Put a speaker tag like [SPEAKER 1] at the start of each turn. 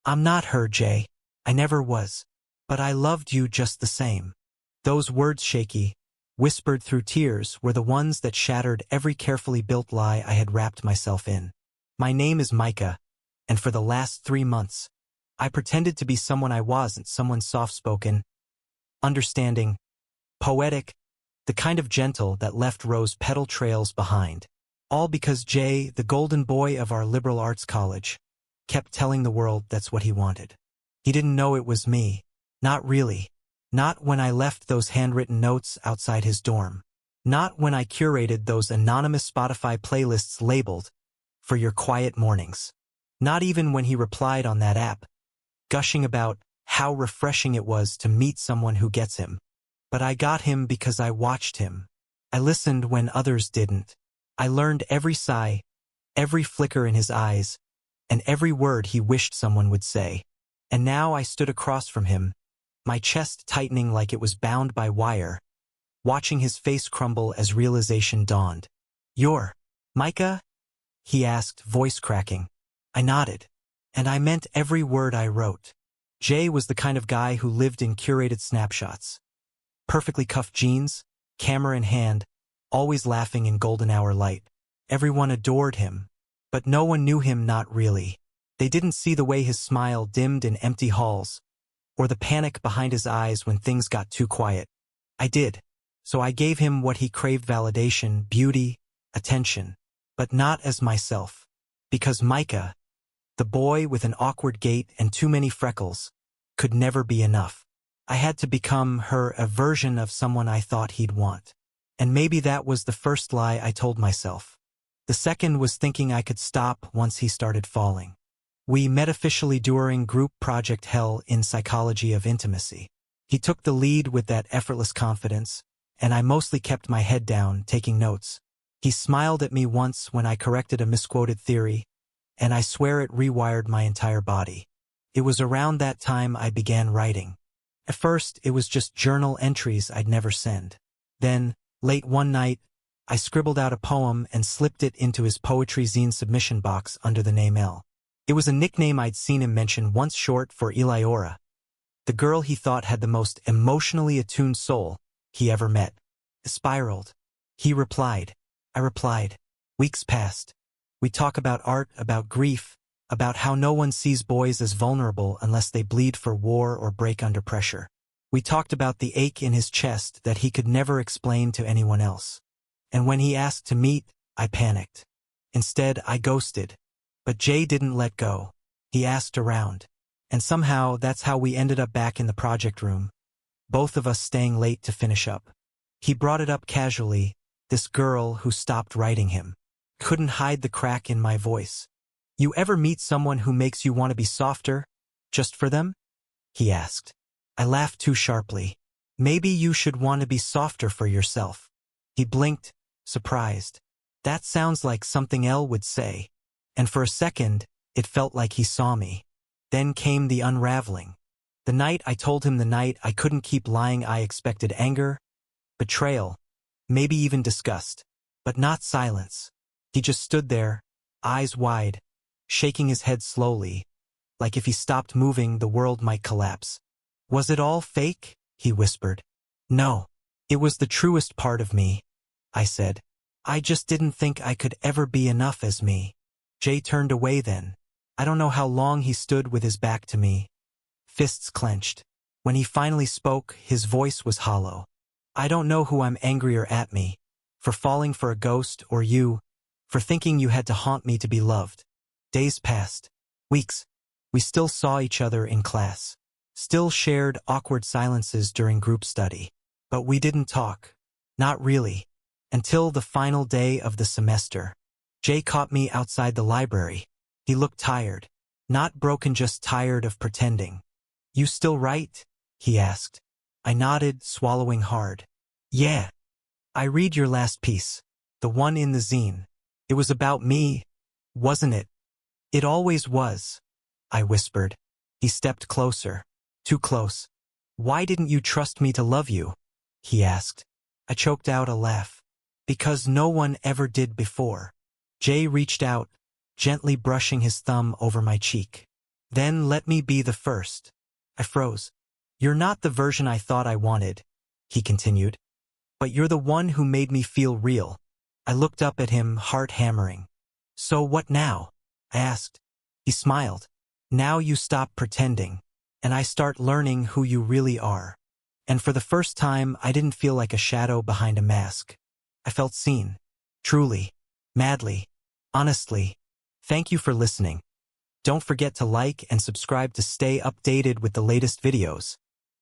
[SPEAKER 1] I'm not her, Jay. I never was. But I loved you just the same. Those words, shaky, whispered through tears, were the ones that shattered every carefully built lie I had wrapped myself in. My name is Micah, and for the last 3 months, I pretended to be someone I wasn't, someone soft-spoken, understanding, poetic, the kind of gentle that left rose petal trails behind. All because Jay, the golden boy of our liberal arts college, kept telling the world that's what he wanted. He didn't know it was me. Not really. Not when I left those handwritten notes outside his dorm. Not when I curated those anonymous Spotify playlists labeled, "For Your Quiet Mornings." Not even when he replied on that app, gushing about how refreshing it was to meet someone who gets him. But I got him because I watched him. I listened when others didn't. I learned every sigh, every flicker in his eyes, and every word he wished someone would say. And now I stood across from him, my chest tightening like it was bound by wire, watching his face crumble as realization dawned. "You're Micah?" he asked, voice cracking. I nodded, and I meant every word I wrote. Jay was the kind of guy who lived in curated snapshots. Perfectly cuffed jeans, camera in hand, always laughing in golden hour light. Everyone adored him, but no one knew him, not really. They didn't see the way his smile dimmed in empty halls, or the panic behind his eyes when things got too quiet. I did. So I gave him what he craved: validation, beauty, attention, but not as myself. Because Micah, the boy with an awkward gait and too many freckles, could never be enough. I had to become a version of someone I thought he'd want. And maybe that was the first lie I told myself. The second was thinking I could stop once he started falling. We met officially during group project hell in Psychology of Intimacy. He took the lead with that effortless confidence, and I mostly kept my head down, taking notes. He smiled at me once when I corrected a misquoted theory, and I swear it rewired my entire body. It was around that time I began writing. At first, it was just journal entries I'd never send. Then, late one night, I scribbled out a poem and slipped it into his poetry zine submission box under the name L. It was a nickname I'd seen him mention once, short for Eliora, the girl he thought had the most emotionally attuned soul he ever met. It spiraled. He replied. I replied. Weeks passed. We talk about art, about grief, about how no one sees boys as vulnerable unless they bleed for war or break under pressure. We talked about the ache in his chest that he could never explain to anyone else. And when he asked to meet, I panicked. Instead, I ghosted. But Jay didn't let go. He asked around. And somehow, that's how we ended up back in the project room, both of us staying late to finish up. He brought it up casually, this girl who stopped writing him. Couldn't hide the crack in my voice. You ever meet someone who makes you want to be softer, just for them? He asked. I laughed too sharply. Maybe you should want to be softer for yourself. He blinked, surprised. That sounds like something Elle would say. And for a second, it felt like he saw me. Then came the unraveling. The night I told him, the night I couldn't keep lying. I expected anger, betrayal, maybe even disgust, but not silence. He just stood there, eyes wide, shaking his head slowly, like if he stopped moving, the world might collapse. Was it all fake? He whispered. No, it was the truest part of me, I said. I just didn't think I could ever be enough as me. Jay turned away then. I don't know how long he stood with his back to me, fists clenched. When he finally spoke, his voice was hollow. I don't know who I'm angrier at: me, for falling for a ghost, or you, for thinking you had to haunt me to be loved. Days passed. Weeks. We still saw each other in class. Still shared awkward silences during group study. But we didn't talk. Not really. Until the final day of the semester. Jay caught me outside the library. He looked tired. Not broken, just tired of pretending. You still write? He asked. I nodded, swallowing hard. Yeah. I read your last piece. The one in the zine. It was about me, wasn't it? It always was, I whispered. He stepped closer. Too close. Why didn't you trust me to love you? He asked. I choked out a laugh. Because no one ever did before. Jay reached out, gently brushing his thumb over my cheek. Then let me be the first. I froze. You're not the version I thought I wanted, he continued. But you're the one who made me feel real. I looked up at him, heart hammering. So what now? I asked. He smiled. Now you stop pretending, and I start learning who you really are. And for the first time, I didn't feel like a shadow behind a mask. I felt seen. Truly. Madly. Honestly. Thank you for listening. Don't forget to like and subscribe to stay updated with the latest videos.